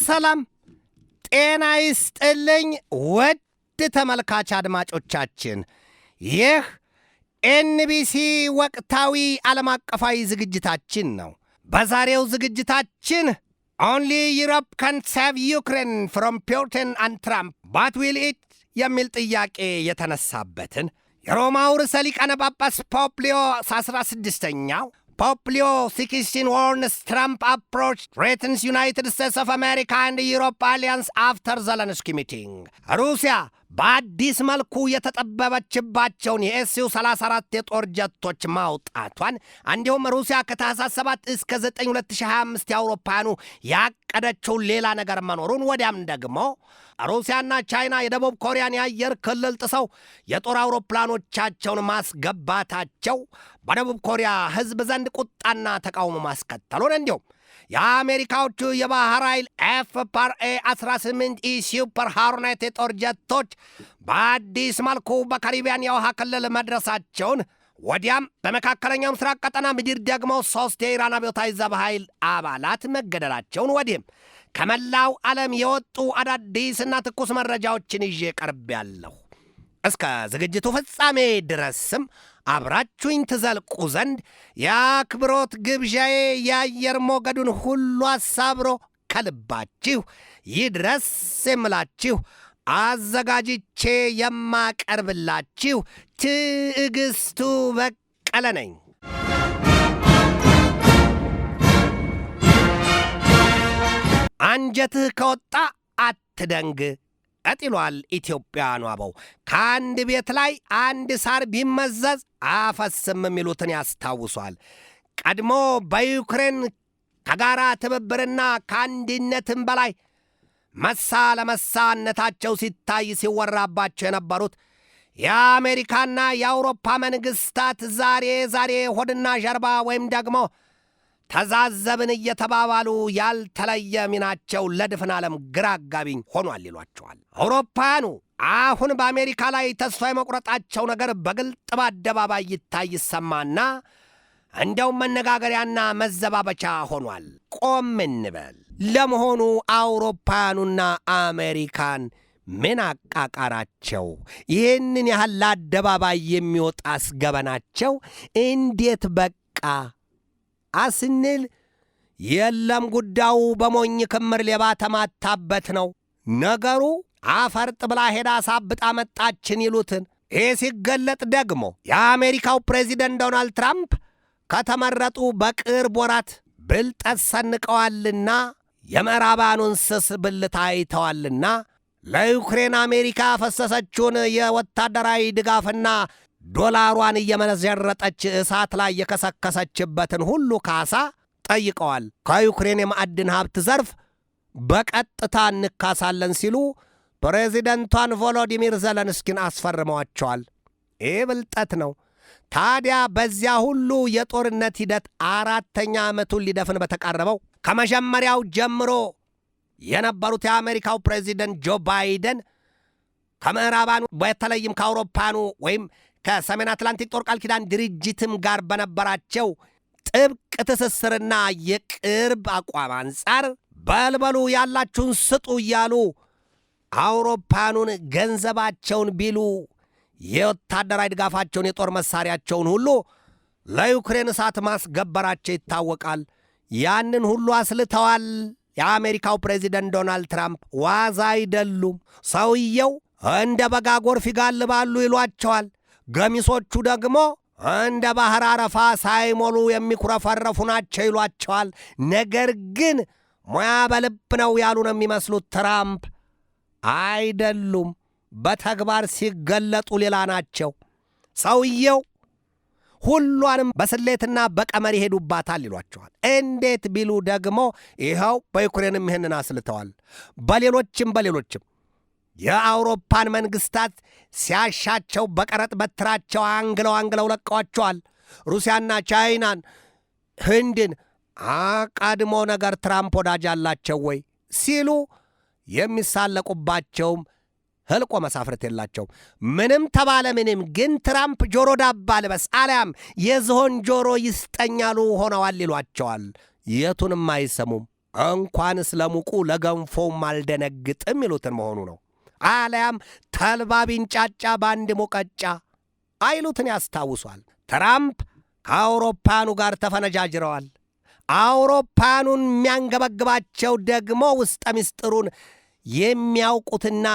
ሰላም ጤና ይስጥልኝ ውድ ተመልካች አድማጮቻችን፣ ይህ ኤንቢሲ ወቅታዊ ዓለም አቀፋዊ ዝግጅታችን ነው። በዛሬው ዝግጅታችን Only Europe can save Ukraine from Putin and Trump, but will it የሚል ጥያቄ የተነሳበትን የሮማው ርዕሰ ሊቃነ ጳጳስ ፖፕ ሊዮ 16ኛው Pope Leo XVI warns Trump approach threatens United States of America and Europe alliance after Zelensky meeting. ሩሲያ በአዲስ መልኩ የተጠበበችባቸውን የኤስዩ 34 የጦር ጀቶች ማውጣቷን እንዲሁም ሩሲያ ከታህሳስ 7 እስከ 9 2025 የአውሮፓውያኑ ያቀደችው ሌላ ነገር መኖሩን ወዲያም ደግሞ ሩሲያና ቻይና የደቡብ ኮሪያን የአየር ክልል ጥሰው የጦር አውሮፕላኖቻቸውን ማስገባታቸው በደቡብ ኮሪያ ሕዝብ ዘንድ ቁጣና ተቃውሞ ማስከተሉን እንዲሁም የአሜሪካዎቹ የባህር ኃይል FPRA-18 ሱፐር ሃርኔት የጦር ጀቶች በአዲስ መልኩ በካሪቢያን የውሃ ክልል መድረሳቸውን ወዲያም በመካከለኛው ምስራቅ ቀጠና ምድር ደግሞ 3 የኢራን አብዮታዊ ዘብ ኃይል አባላት መገደላቸውን ወዲህም ከመላው ዓለም የወጡ አዳዲስና ትኩስ መረጃዎችን ይዤ ቀርቤያለሁ። እስከ ዝግጅቱ ፍጻሜ ድረስም አብራችሁኝ ትዘልቁ ዘንድ የአክብሮት ግብዣዬ የአየር ሞገዱን ሁሉ አሳብሮ ከልባችሁ ይድረስ የምላችሁ አዘጋጅቼ የማቀርብላችሁ ትዕግስቱ በቀለ ነኝ። አንጀትህ ከወጣ አትደንግ ቀጥሏል ኢትዮጵያውያኑ አበው። ከአንድ ቤት ላይ አንድ ሳር ቢመዘዝ አፈስም የሚሉትን ያስታውሷል። ቀድሞ በዩክሬን ከጋራ ትብብርና ከአንድነትም በላይ መሳ ለመሳነታቸው ሲታይ ሲወራባቸው የነበሩት የአሜሪካና የአውሮፓ መንግስታት ዛሬ ሆድና ጀርባ ወይም ደግሞ ተዛዘብን እየተባባሉ ያልተለየ ሚናቸው ለድፍን ዓለም ግራ አጋቢኝ ሆኗል ይሏቸዋል። አውሮፓውያኑ አሁን በአሜሪካ ላይ ተስፋ የመቁረጣቸው ነገር በግልጥ በአደባባይ ይታይ ይሰማና እንደውም መነጋገሪያና መዘባበቻ ሆኗል። ቆም እንበል። ለመሆኑ አውሮፓውያኑና አሜሪካን ምን አቃቃራቸው? ይህንን ያህል ለአደባባይ የሚወጣ አስገበናቸው እንዴት በቃ አስንል? የለም ጉዳዩ በሞኝ ክምር ሌባ ተማታበት ነው ነገሩ። አፈርጥ ብላ ሄዳ ሳብጣ መጣችን ይሉትን ይህ ሲገለጥ ደግሞ የአሜሪካው ፕሬዚደንት ዶናልድ ትራምፕ ከተመረጡ በቅርብ ወራት ብልጠት ሰንቀዋልና የምዕራባኑን ስስ ብልት አይተዋልና ለዩክሬን አሜሪካ ፈሰሰችውን የወታደራዊ ድጋፍና ዶላሯን እየመዘረጠች እሳት ላይ የከሰከሰችበትን ሁሉ ካሳ ጠይቀዋል። ከዩክሬን የማዕድን ሀብት ዘርፍ በቀጥታ እንካሳለን ሲሉ ፕሬዚደንቷን ቮሎዲሚር ዘለንስኪን አስፈርመዋቸዋል። ይህ ብልጠት ነው። ታዲያ በዚያ ሁሉ የጦርነት ሂደት 4ኛ ዓመቱን ሊደፍን በተቃረበው ከመጀመሪያው ጀምሮ የነበሩት የአሜሪካው ፕሬዚደንት ጆ ባይደን ከምዕራባኑ በተለይም ከአውሮፓኑ ወይም ከሰሜን አትላንቲክ ጦር ቃል ኪዳን ድርጅትም ጋር በነበራቸው ጥብቅ ትስስርና የቅርብ አቋም አንጻር በልበሉ ያላችሁን ስጡ እያሉ አውሮፓኑን ገንዘባቸውን ቢሉ የወታደራዊ ድጋፋቸውን የጦር መሳሪያቸውን ሁሉ ለዩክሬን እሳት ማስገበራቸው ይታወቃል። ያንን ሁሉ አስልተዋል። የአሜሪካው ፕሬዚደንት ዶናልድ ትራምፕ ዋዛ አይደሉም። ሰውየው እንደ በጋ ጎርፍ ይጋልባሉ ይሏቸዋል። ገሚሶቹ ደግሞ እንደ ባህር አረፋ ሳይሞሉ የሚኩረፈረፉ ናቸው ይሏቸዋል። ነገር ግን ሙያ በልብ ነው ያሉ ነው የሚመስሉት ትራምፕ አይደሉም። በተግባር ሲገለጡ ሌላ ናቸው። ሰውየው ሁሏንም በስሌትና በቀመር ይሄዱባታል ይሏቸዋል። እንዴት ቢሉ ደግሞ ይኸው በዩክሬንም ይህንን አስልተዋል። በሌሎችም የአውሮፓን መንግስታት ሲያሻቸው በቀረጥ በትራቸው አንግለው ለቀዋቸዋል። ሩሲያና ቻይናን፣ ህንድን አቃድሞ ነገር ትራምፕ ወዳጅ አላቸው ወይ ሲሉ የሚሳለቁባቸውም ህልቆ መሳፍርት የላቸው። ምንም ተባለ ምንም ግን ትራምፕ ጆሮ ዳባ ልበስ አሊያም የዝሆን ጆሮ ይስጠኛሉ ሆነዋል ይሏቸዋል። የቱንም አይሰሙም። እንኳንስ ለሙቁ ለገንፎም አልደነግጥም ይሉትን መሆኑ ነው። አለያም ተልባ ቢንጫጫ በአንድ ሙቀጫ አይሉትን ያስታውሷል። ትራምፕ ከአውሮፓኑ ጋር ተፈነጃጅረዋል። አውሮፓኑን የሚያንገበግባቸው ደግሞ ውስጠ ምስጢሩን የሚያውቁትና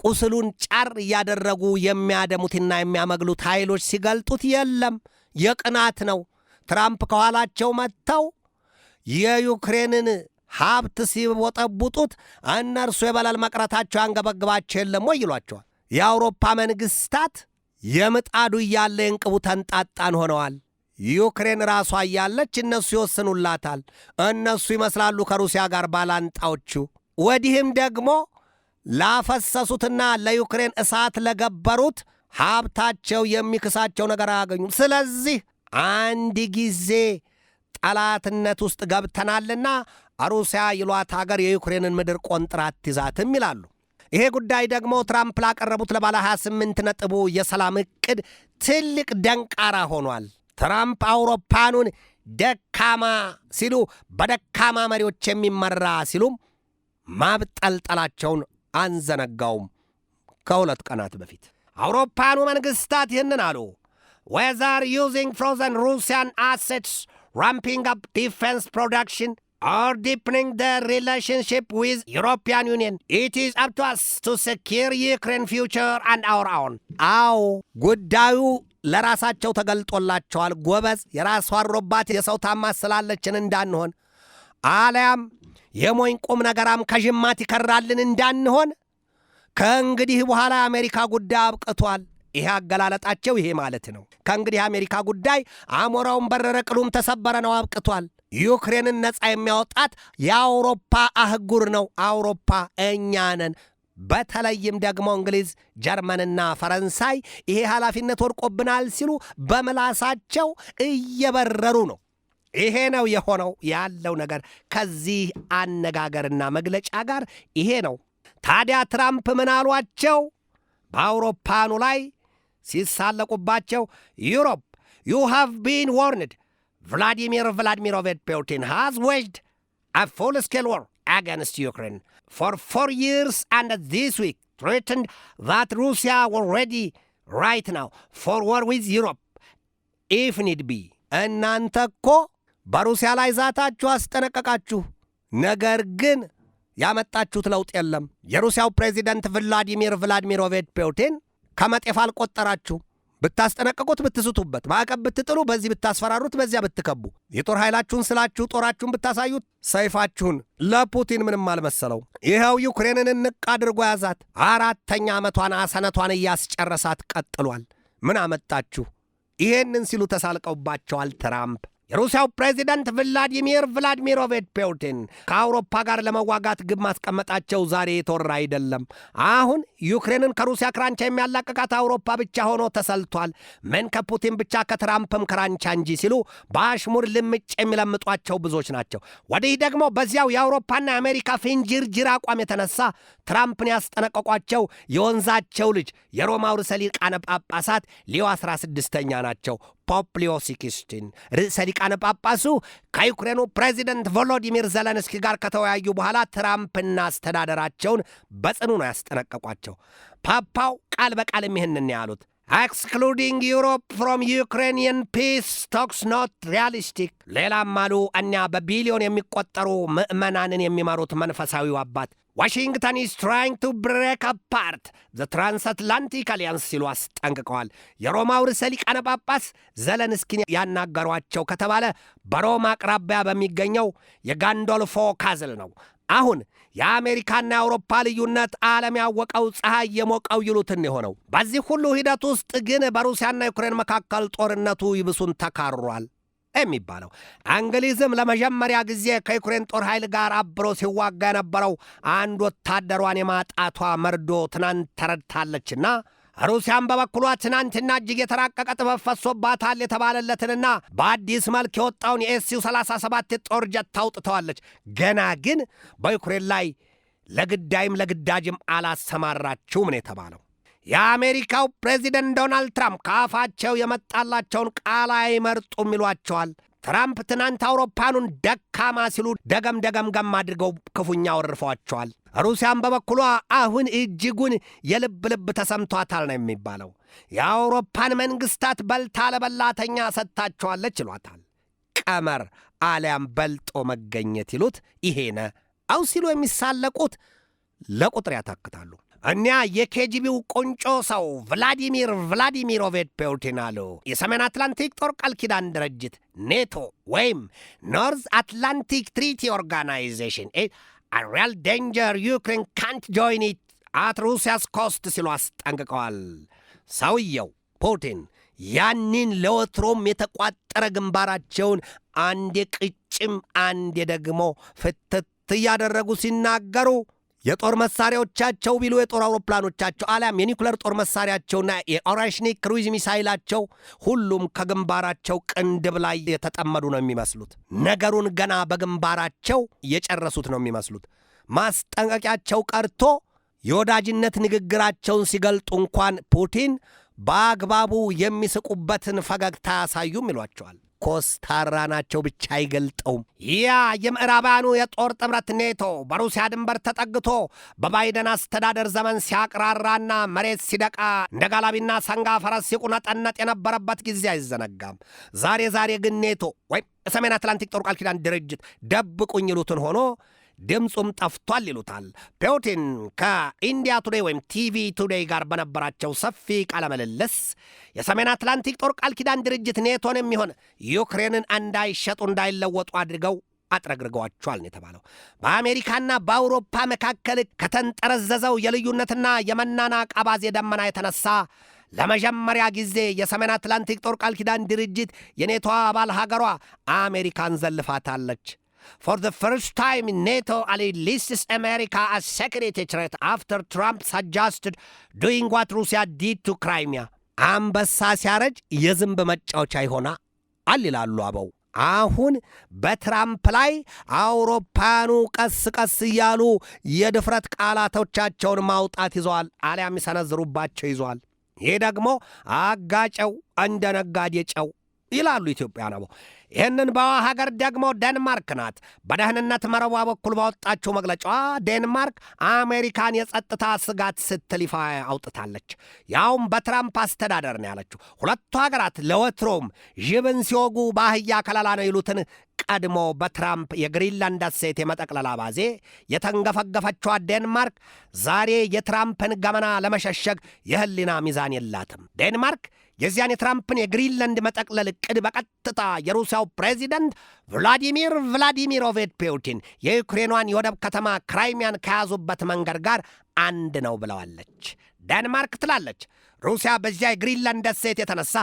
ቁስሉን ጫር እያደረጉ የሚያደሙትና የሚያመግሉት ኃይሎች ሲገልጡት የለም የቅናት ነው። ትራምፕ ከኋላቸው መጥተው የዩክሬንን ሀብት ሲቦጠቡጡት እነርሱ የበለል መቅረታቸው አንገበግባቸው የለም ወይ ይሏቸዋል። የአውሮፓ መንግስታት የምጣዱ እያለ የእንቅቡ ተንጣጣን ሆነዋል። ዩክሬን ራሷ እያለች እነሱ ይወስኑላታል። እነሱ ይመስላሉ ከሩሲያ ጋር ባላንጣዎቹ። ወዲህም ደግሞ ላፈሰሱትና ለዩክሬን እሳት ለገበሩት ሀብታቸው የሚክሳቸው ነገር አያገኙም። ስለዚህ አንድ ጊዜ ጠላትነት ውስጥ ገብተናልና ሩሲያ ይሏት ሀገር የዩክሬንን ምድር ቆንጥራ አትይዛትም ይላሉ። ይሄ ጉዳይ ደግሞ ትራምፕ ላቀረቡት ለባለ 28 ነጥቡ የሰላም ዕቅድ ትልቅ ደንቃራ ሆኗል። ትራምፕ አውሮፓኑን ደካማ ሲሉ በደካማ መሪዎች የሚመራ ሲሉም ማብጠልጠላቸውን አንዘነጋውም። ከሁለት ቀናት በፊት አውሮፓኑ መንግስታት ይህንን አሉ። whether using frozen Russian assets, ramping up defense production, or deepening the relationship with European Union, it is up to us to secure Ukraine future and our own. አዎ ጉዳዩ ለራሳቸው ተገልጦላቸዋል። ጎበዝ የራሷ አሮባት የሰው ታማስ ስላለችን እንዳንሆን አለያም የሞኝ ቁም ነገራም ከጅማት ይከራልን እንዳንሆን ከእንግዲህ በኋላ የአሜሪካ ጉዳይ አብቅቷል። ይሄ አገላለጣቸው ይሄ ማለት ነው። ከእንግዲህ አሜሪካ ጉዳይ አሞራውን በረረ ቅሉም ተሰበረ ነው፣ አብቅቷል። ዩክሬንን ነፃ የሚያወጣት የአውሮፓ አህጉር ነው። አውሮፓ እኛ ነን። በተለይም ደግሞ እንግሊዝ፣ ጀርመንና ፈረንሳይ ይሄ ኃላፊነት ወድቆብናል ሲሉ በምላሳቸው እየበረሩ ነው። ይሄ ነው የሆነው ያለው ነገር። ከዚህ አነጋገርና መግለጫ ጋር ይሄ ነው። ታዲያ ትራምፕ ምን አሏቸው? በአውሮፓኑ ላይ ሲሳለቁባቸው ዩሮፕ ዩ ሃቭ ቢን ዋርንድ Vladimir Vladimirovich Putin has waged a full-scale war against Ukraine for 4 years and this week threatened that Russia were ready right now for war with Europe if need be. እናንተ እኮ በሩሲያ ላይ ዛታችሁ አስጠነቀቃችሁ፣ ነገር ግን ያመጣችሁት ለውጥ የለም። የሩሲያው ፕሬዚደንት ቭላዲሚር ቭላዲሚሮቪች ፑቲን ከመጤፍ አልቆጠራችሁ። ብታስጠነቀቁት፣ ብትስቱበት፣ ማዕቀብ ብትጥሉ፣ በዚህ ብታስፈራሩት፣ በዚያ ብትከቡ፣ የጦር ኃይላችሁን ስላችሁ ጦራችሁን ብታሳዩት፣ ሰይፋችሁን ለፑቲን ምንም አልመሰለው። ይኸው ዩክሬንን እንቅ አድርጎ ያዛት። 4ኛ ዓመቷን አሰነቷን እያስጨረሳት ቀጥሏል። ምን አመጣችሁ? ይሄንን ሲሉ ተሳልቀውባቸዋል ትራምፕ። የሩሲያው ፕሬዚደንት ቭላዲሚር ቭላዲሚሮቪች ፑቲን ከአውሮፓ ጋር ለመዋጋት ግብ ማስቀመጣቸው ዛሬ የተወራ አይደለም። አሁን ዩክሬንን ከሩሲያ ክራንቻ የሚያላቅቃት አውሮፓ ብቻ ሆኖ ተሰልቷል። ምን ከፑቲን ብቻ ከትራምፕም ክራንቻ እንጂ ሲሉ በአሽሙር ልምጭ የሚለምጧቸው ብዙዎች ናቸው። ወዲህ ደግሞ በዚያው የአውሮፓና የአሜሪካ ፊንጅርጅር አቋም የተነሳ ትራምፕን ያስጠነቀቋቸው የወንዛቸው ልጅ የሮማው ርዕሰ ሊቃነ ጳጳሳት ሊዮ 16ኛ ናቸው። ፖፕ ሊዮ 16 ርዕሰ ሊቃነ ጳጳሱ ከዩክሬኑ ፕሬዚደንት ቮሎዲሚር ዘለንስኪ ጋር ከተወያዩ በኋላ ትራምፕና አስተዳደራቸውን በጽኑ ነው ያስጠነቀቋቸው። ፓፓው ቃል በቃልም ይህንን ያሉት ኤክስክሉዲንግ ዩሮፕ ፍሮም ዩክሬኒያን ፒስ ቶክስ ኖት ሪያሊስቲክ። ሌላም አሉ እኛ በቢሊዮን የሚቆጠሩ ምዕመናንን የሚመሩት መንፈሳዊው አባት ዋሽንግተን is trying to break apart the transatlantic alliance ሲሉ አስጠንቅቀዋል። የሮማው ርዕሰ ሊቃነ ጳጳስ ዘለንስኪን ያናገሯቸው ከተባለ በሮማ አቅራቢያ በሚገኘው የጋንዶልፎ ካዝል ነው። አሁን የአሜሪካና የአውሮፓ ልዩነት ዓለም ያወቀው ፀሐይ የሞቀው ይሉትን የሆነው። በዚህ ሁሉ ሂደት ውስጥ ግን በሩሲያና ዩክሬን መካከል ጦርነቱ ይብሱን ተካሯል የሚባለው። እንግሊዝም ለመጀመሪያ ጊዜ ከዩክሬን ጦር ኃይል ጋር አብሮ ሲዋጋ የነበረው አንድ ወታደሯን የማጣቷ መርዶ ትናንት ተረድታለችና ሩሲያም በበኩሏ ትናንትና እጅግ የተራቀቀ ጥበብ ፈሶባታል የተባለለትንና በአዲስ መልክ የወጣውን የኤስዩ 37 ጦር ጀት አውጥተዋለች። ገና ግን በዩክሬን ላይ ለግዳይም ለግዳጅም አላሰማራችውም ነው የተባለው። የአሜሪካው ፕሬዚደንት ዶናልድ ትራምፕ ከአፋቸው የመጣላቸውን ቃል አይመርጡም ይሏቸዋል። ትራምፕ ትናንት አውሮፓኑን ደካማ ሲሉ ደገም አድርገው ክፉኛ ወርፈዋቸዋል። ሩሲያም በበኩሏ አሁን እጅጉን የልብ ተሰምቷታል ነው የሚባለው። የአውሮፓን መንግስታት በልታ ለበላተኛ ሰጥታቸዋለች ይሏታል። ቀመር አሊያም በልጦ መገኘት ይሉት ይሄነ አው ሲሉ የሚሳለቁት ለቁጥር ያታክታሉ። እኒያ የኬጂቢው ቁንጮ ሰው ቭላዲሚር ቭላዲሚሮቪች ፑቲን አሉ የሰሜን አትላንቲክ ጦር ቃል ኪዳን ድርጅት ኔቶ ወይም ኖርዝ አትላንቲክ ትሪቲ ኦርጋናይዜሽን a real danger Ukraine can't join it at Russia's cost ሲሉ አስጠንቅቀዋል። ሰውየው ፑቲን ያንን ለወትሮም የተቋጠረ ግንባራቸውን አንዴ ቅጭም አንዴ ደግሞ ፍትት እያደረጉ ሲናገሩ የጦር መሳሪያዎቻቸው ቢሉ የጦር አውሮፕላኖቻቸው አሊያም የኒኩለር ጦር መሳሪያቸውና የኦሬሽኒክ ክሩይዝ ሚሳይላቸው ሁሉም ከግንባራቸው ቅንድብ ላይ የተጠመዱ ነው የሚመስሉት። ነገሩን ገና በግንባራቸው የጨረሱት ነው የሚመስሉት። ማስጠንቀቂያቸው ቀርቶ የወዳጅነት ንግግራቸውን ሲገልጡ እንኳን ፑቲን በአግባቡ የሚስቁበትን ፈገግታ ያሳዩም ይሏቸዋል። ኮስታራ ናቸው ብቻ አይገልጠውም። ያ የምዕራባውያኑ የጦር ጥምረት ኔቶ በሩሲያ ድንበር ተጠግቶ በባይደን አስተዳደር ዘመን ሲያቅራራና መሬት ሲደቃ እንደ ጋላቢና ሰንጋ ፈረስ ሲቁነጠነጥ የነበረበት ጊዜ አይዘነጋም። ዛሬ ግን ኔቶ ወይም የሰሜን አትላንቲክ ጦር ቃል ኪዳን ድርጅት ደብቁኝ ይሉትን ሆኖ ድምፁም ጠፍቷል ይሉታል። ፑቲን ከኢንዲያ ቱዴይ ወይም ቲቪ ቱዴይ ጋር በነበራቸው ሰፊ ቃለ ምልልስ የሰሜን አትላንቲክ ጦር ቃል ኪዳን ድርጅት ኔቶን የሚሆን ዩክሬንን እንዳይሸጡ እንዳይለወጡ አድርገው አጥረግርገዋቸዋል የተባለው በአሜሪካና በአውሮፓ መካከል ከተንጠረዘዘው የልዩነትና የመናናቅ አባዜ ደመና የተነሳ ለመጀመሪያ ጊዜ የሰሜን አትላንቲክ ጦር ቃል ኪዳን ድርጅት የኔቶ አባል ሀገሯ አሜሪካን ዘልፋታለች። For the first time, NATO lists America as security threat after Trump suggested doing what Russia did to Crimea. አንበሳ ሲያረጅ የዝንብ መጫወቻ ይሆናል ይላሉ አበው። አሁን በትራምፕ ላይ አውሮፓኑ ቀስ እያሉ የድፍረት ቃላቶቻቸውን ማውጣት ይዘዋል፣ አሊያም ይሰነዝሩባቸው ይዘዋል። ይህ ደግሞ አጋጨው እንደ ነጋዴ ጨው ይላሉ ኢትዮጵያን አበው። ይህንን በዋ ሀገር ደግሞ ዴንማርክ ናት። በደህንነት መረቧ በኩል ባወጣችው መግለጫዋ ዴንማርክ አሜሪካን የጸጥታ ስጋት ስትል ይፋ አውጥታለች። ያውም በትራምፕ አስተዳደር ነው ያለችው። ሁለቱ ሀገራት ለወትሮም ዥብን ሲወጉ ባህያ ከለላ ነው ይሉትን ቀድሞ በትራምፕ የግሪንላንድ ደሴት የመጠቅለል አባዜ የተንገፈገፈችዋ ዴንማርክ ዛሬ የትራምፕን ገመና ለመሸሸግ የህሊና ሚዛን የላትም። ዴንማርክ የዚያን የትራምፕን የግሪንላንድ መጠቅለል ዕቅድ በቀጥታ የሩሲያው ፕሬዚደንት ቭላዲሚር ቭላዲሚሮቪች ፑቲን የዩክሬኗን የወደብ ከተማ ክራይሚያን ከያዙበት መንገድ ጋር አንድ ነው ብለዋለች። ዴንማርክ ትላለች ሩሲያ በዚያ የግሪንላንድ ደሴት የተነሳ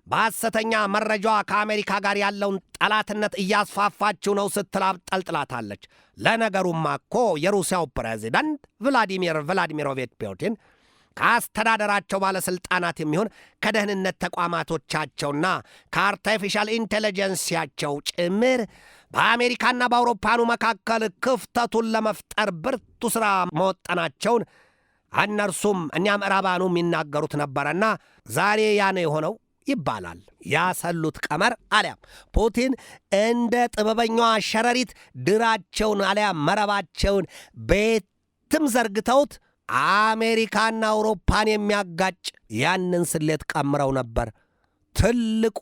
በሐሰተኛ መረጃዋ ከአሜሪካ ጋር ያለውን ጠላትነት እያስፋፋችው ነው ስትል አብጠልጥላታለች። ለነገሩማ እኮ የሩሲያው ፕሬዚደንት ቭላዲሚር ቭላዲሚሮቪች ፑቲን ከአስተዳደራቸው ባለሥልጣናት የሚሆን ከደህንነት ተቋማቶቻቸውና ከአርቲፊሻል ኢንቴሊጀንሲያቸው ጭምር በአሜሪካና በአውሮፓኑ መካከል ክፍተቱን ለመፍጠር ብርቱ ሥራ መወጠናቸውን እነርሱም እኛ ምዕራባኑ የሚናገሩት ነበረና ዛሬ ያነ የሆነው ይባላል። ያሰሉት ቀመር አሊያም ፑቲን እንደ ጥበበኛዋ ሸረሪት ድራቸውን አሊያም መረባቸውን ቤትም ዘርግተውት አሜሪካና አውሮፓን የሚያጋጭ ያንን ስሌት ቀምረው ነበር። ትልቁ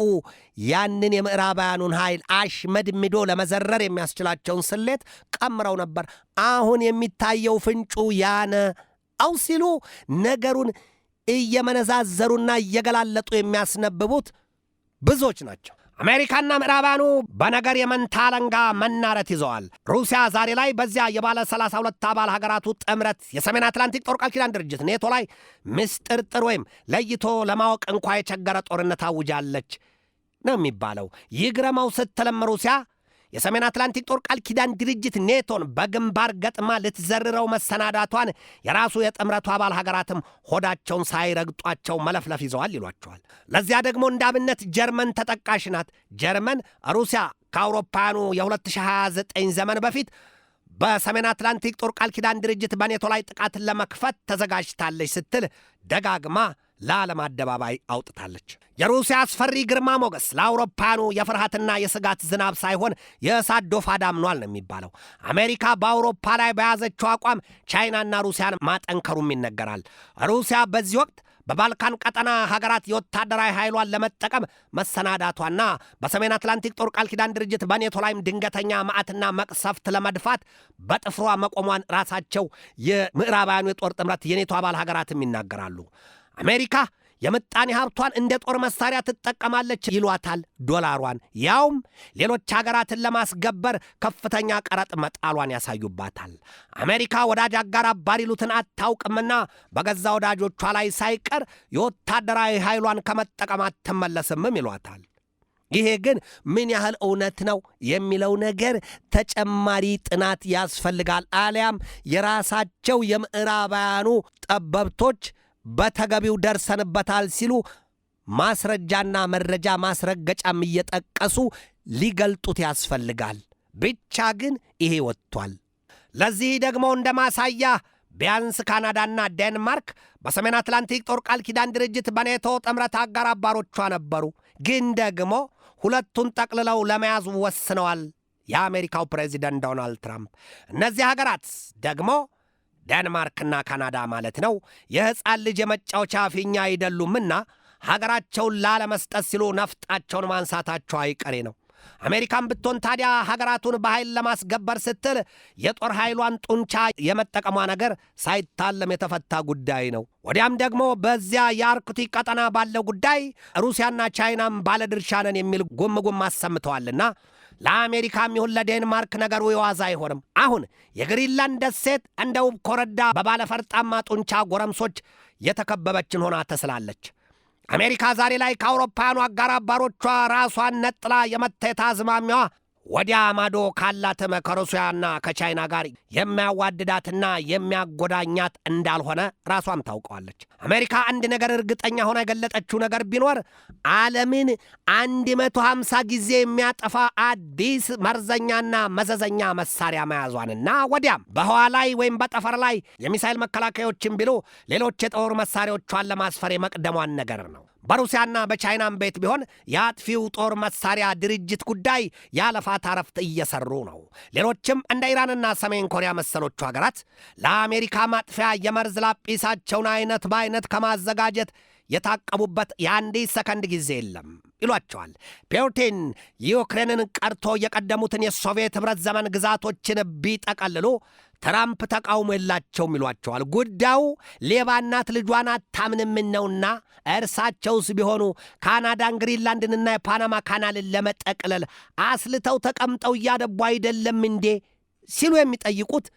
ያንን የምዕራባውያኑን ኃይል አሽመድምዶ ለመዘረር የሚያስችላቸውን ስሌት ቀምረው ነበር። አሁን የሚታየው ፍንጩ ያነ አው ሲሉ ነገሩን እየመነዛዘሩና እየገላለጡ የሚያስነብቡት ብዙዎች ናቸው። አሜሪካና ምዕራባኑ በነገር የመንታ አለንጋ መናረት ይዘዋል። ሩሲያ ዛሬ ላይ በዚያ የባለ 32 አባል ሀገራቱ ጥምረት የሰሜን አትላንቲክ ጦር ቃል ኪዳን ድርጅት ኔቶ ላይ ምስጥርጥር ወይም ለይቶ ለማወቅ እንኳ የቸገረ ጦርነት አውጃለች ነው የሚባለው። ይግረመው ስትልም ሩሲያ የሰሜን አትላንቲክ ጦር ቃል ኪዳን ድርጅት ኔቶን በግንባር ገጥማ ልትዘርረው መሰናዳቷን የራሱ የጥምረቱ አባል ሀገራትም ሆዳቸውን ሳይረግጧቸው መለፍለፍ ይዘዋል ይሏቸዋል። ለዚያ ደግሞ እንዳብነት ጀርመን ተጠቃሽ ናት። ጀርመን ሩሲያ ከአውሮፓውያኑ የ2029 ዘመን በፊት በሰሜን አትላንቲክ ጦር ቃል ኪዳን ድርጅት በኔቶ ላይ ጥቃትን ለመክፈት ተዘጋጅታለች ስትል ደጋግማ ለዓለም አደባባይ አውጥታለች። የሩሲያ አስፈሪ ግርማ ሞገስ ለአውሮፓውያኑ የፍርሃትና የስጋት ዝናብ ሳይሆን የእሳት ዶፍ አዳምኗል ነው የሚባለው። አሜሪካ በአውሮፓ ላይ በያዘችው አቋም ቻይናና ሩሲያን ማጠንከሩም ይነገራል። ሩሲያ በዚህ ወቅት በባልካን ቀጠና ሀገራት የወታደራዊ ኃይሏን ለመጠቀም መሰናዳቷና በሰሜን አትላንቲክ ጦር ቃል ኪዳን ድርጅት በኔቶ ላይም ድንገተኛ ማዕትና መቅሰፍት ለመድፋት በጥፍሯ መቆሟን ራሳቸው የምዕራባውያኑ የጦር ጥምረት የኔቶ አባል ሀገራትም ይናገራሉ። አሜሪካ የምጣኔ ሀብቷን እንደ ጦር መሳሪያ ትጠቀማለች ይሏታል ዶላሯን፣ ያውም ሌሎች ሀገራትን ለማስገበር ከፍተኛ ቀረጥ መጣሏን ያሳዩባታል። አሜሪካ ወዳጅ አጋር አባር ይሉትን አታውቅምና በገዛ ወዳጆቿ ላይ ሳይቀር የወታደራዊ ኃይሏን ከመጠቀም አትመለስምም ይሏታል። ይሄ ግን ምን ያህል እውነት ነው የሚለው ነገር ተጨማሪ ጥናት ያስፈልጋል። አሊያም የራሳቸው የምዕራባውያኑ ጠበብቶች በተገቢው ደርሰንበታል ሲሉ ማስረጃና መረጃ ማስረገጫም እየጠቀሱ ሊገልጡት ያስፈልጋል። ብቻ ግን ይሄ ወጥቷል። ለዚህ ደግሞ እንደ ማሳያ ቢያንስ ካናዳና ዴንማርክ በሰሜን አትላንቲክ ጦር ቃል ኪዳን ድርጅት በኔቶ ጥምረት አጋር አባሮቿ ነበሩ። ግን ደግሞ ሁለቱን ጠቅልለው ለመያዝ ወስነዋል የአሜሪካው ፕሬዚደንት ዶናልድ ትራምፕ። እነዚህ ሀገራት ደግሞ ዴንማርክና ካናዳ ማለት ነው የሕፃን ልጅ የመጫወቻ ፊኛ አይደሉምና ሀገራቸውን ላለመስጠት ሲሉ ነፍጣቸውን ማንሳታቸው አይቀሬ ነው። አሜሪካን ብትሆን ታዲያ ሀገራቱን በኃይል ለማስገበር ስትል የጦር ኃይሏን ጡንቻ የመጠቀሟ ነገር ሳይታለም የተፈታ ጉዳይ ነው። ወዲያም ደግሞ በዚያ የአርክቲክ ቀጠና ባለው ጉዳይ ሩሲያና ቻይናም ባለድርሻ ነን የሚል ጉም አሰምተዋልና ለአሜሪካም ይሁን ለዴንማርክ ነገሩ የዋዛ አይሆንም። አሁን የግሪንላንድ ደሴት እንደ ውብ ኮረዳ በባለፈርጣማ ጡንቻ ጎረምሶች የተከበበችን ሆና ተስላለች። አሜሪካ ዛሬ ላይ ከአውሮፓውያኑ አጋር አባሮቿ ራሷን ነጥላ የመታየት አዝማሚያዋ ወዲያ ማዶ ካላትም ከሩሲያና ከቻይና ጋር የሚያዋድዳትና የሚያጎዳኛት እንዳልሆነ ራሷም ታውቀዋለች። አሜሪካ አንድ ነገር እርግጠኛ ሆና የገለጠችው ነገር ቢኖር ዓለምን 150 ጊዜ የሚያጠፋ አዲስ መርዘኛና መዘዘኛ መሳሪያ መያዟንና ወዲያም በህዋ ላይ ወይም በጠፈር ላይ የሚሳይል መከላከያዎችን ቢሉ ሌሎች የጦር መሳሪያዎቿን ለማስፈር የመቅደሟን ነገር ነው። በሩሲያና በቻይናም ቤት ቢሆን የአጥፊው ጦር መሳሪያ ድርጅት ጉዳይ ያለፋታ ረፍት እየሰሩ ነው። ሌሎችም እንደ ኢራንና ሰሜን ኮሪያ መሰሎቹ ሀገራት ለአሜሪካ ማጥፊያ የመርዝ ላጲሳቸውን አይነት በአይነት ከማዘጋጀት የታቀቡበት የአንዲት ሰከንድ ጊዜ የለም ይሏቸዋል። ፑቲን ዩክሬንን ቀርቶ የቀደሙትን የሶቪየት ኅብረት ዘመን ግዛቶችን ቢጠቀልሉ ትራምፕ ተቃውሞ የላቸውም ይሏቸዋል። ጉዳዩ ሌባ እናት ልጇን አታምንም ነውና እርሳቸውስ ቢሆኑ ካናዳን፣ ግሪንላንድንና የፓናማ ካናልን ለመጠቅለል አስልተው ተቀምጠው እያደቡ አይደለም እንዴ ሲሉ የሚጠይቁት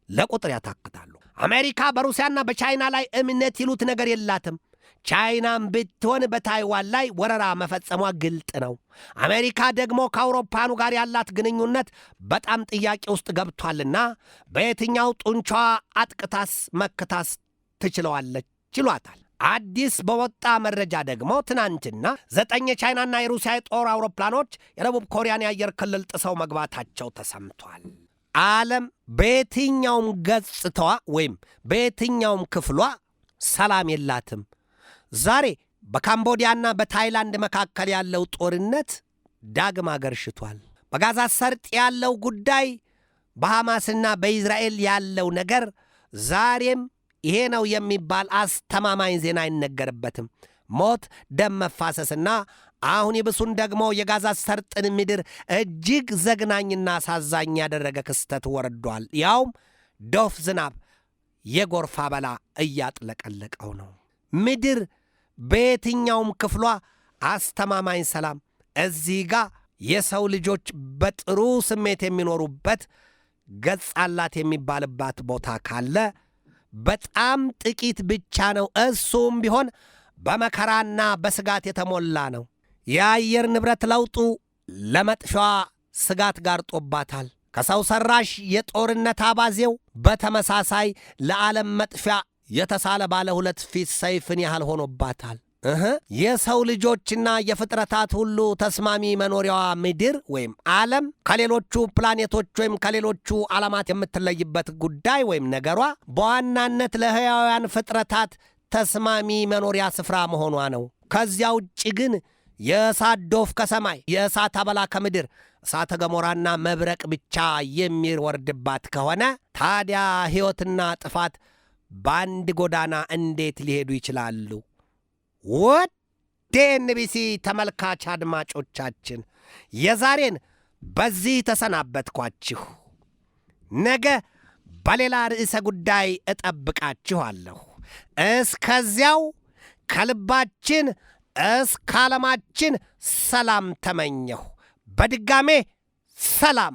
ለቁጥር ያታክታሉ። አሜሪካ በሩሲያና በቻይና ላይ እምነት ይሉት ነገር የላትም። ቻይናም ብትሆን በታይዋን ላይ ወረራ መፈጸሟ ግልጥ ነው። አሜሪካ ደግሞ ከአውሮፓኑ ጋር ያላት ግንኙነት በጣም ጥያቄ ውስጥ ገብቷልና በየትኛው ጡንቻዋ አጥቅታስ መክታስ ትችለዋለች ይሏታል። አዲስ በወጣ መረጃ ደግሞ ትናንትና 9 የቻይናና የሩሲያ የጦር አውሮፕላኖች የደቡብ ኮሪያን የአየር ክልል ጥሰው መግባታቸው ተሰምቷል። ዓለም በየትኛውም ገጽታዋ ወይም በየትኛውም ክፍሏ ሰላም የላትም። ዛሬ በካምቦዲያና በታይላንድ መካከል ያለው ጦርነት ዳግም አገርሽቷል። በጋዛ ሰርጥ ያለው ጉዳይ፣ በሐማስና በኢዝራኤል ያለው ነገር ዛሬም ይሄ ነው የሚባል አስተማማኝ ዜና አይነገርበትም። ሞት፣ ደም መፋሰስና አሁን ይብሱን ደግሞ የጋዛ ሰርጥን ምድር እጅግ ዘግናኝና አሳዛኝ ያደረገ ክስተት ወርዷል። ያውም ዶፍ ዝናብ የጎርፍ አበላ እያጥለቀለቀው ነው። ምድር በየትኛውም ክፍሏ አስተማማኝ ሰላም፣ እዚህ ጋር የሰው ልጆች በጥሩ ስሜት የሚኖሩበት ገጽ አላት የሚባልባት ቦታ ካለ በጣም ጥቂት ብቻ ነው። እሱም ቢሆን በመከራና በስጋት የተሞላ ነው። የአየር ንብረት ለውጡ ለመጥፊያዋ ስጋት ጋርጦባታል። ከሰው ሰራሽ የጦርነት አባዜው በተመሳሳይ ለዓለም መጥፊያ የተሳለ ባለ 2 ፊት ሰይፍን ያህል ሆኖባታል። የሰው ልጆችና የፍጥረታት ሁሉ ተስማሚ መኖሪያዋ ምድር ወይም ዓለም ከሌሎቹ ፕላኔቶች ወይም ከሌሎቹ ዓለማት የምትለይበት ጉዳይ ወይም ነገሯ በዋናነት ለሕያውያን ፍጥረታት ተስማሚ መኖሪያ ስፍራ መሆኗ ነው። ከዚያ ውጭ ግን የእሳት ዶፍ ከሰማይ፣ የእሳት አበላ ከምድር፣ እሳተ ገሞራና መብረቅ ብቻ የሚወርድባት ከሆነ ታዲያ ሕይወትና ጥፋት በአንድ ጎዳና እንዴት ሊሄዱ ይችላሉ? ውድ ኤንቢሲ ተመልካች አድማጮቻችን የዛሬን በዚህ ተሰናበትኳችሁ። ነገ በሌላ ርዕሰ ጉዳይ እጠብቃችኋለሁ። እስከዚያው ከልባችን እስከ ዓለማችን ሰላም ተመኘሁ። በድጋሜ ሰላም።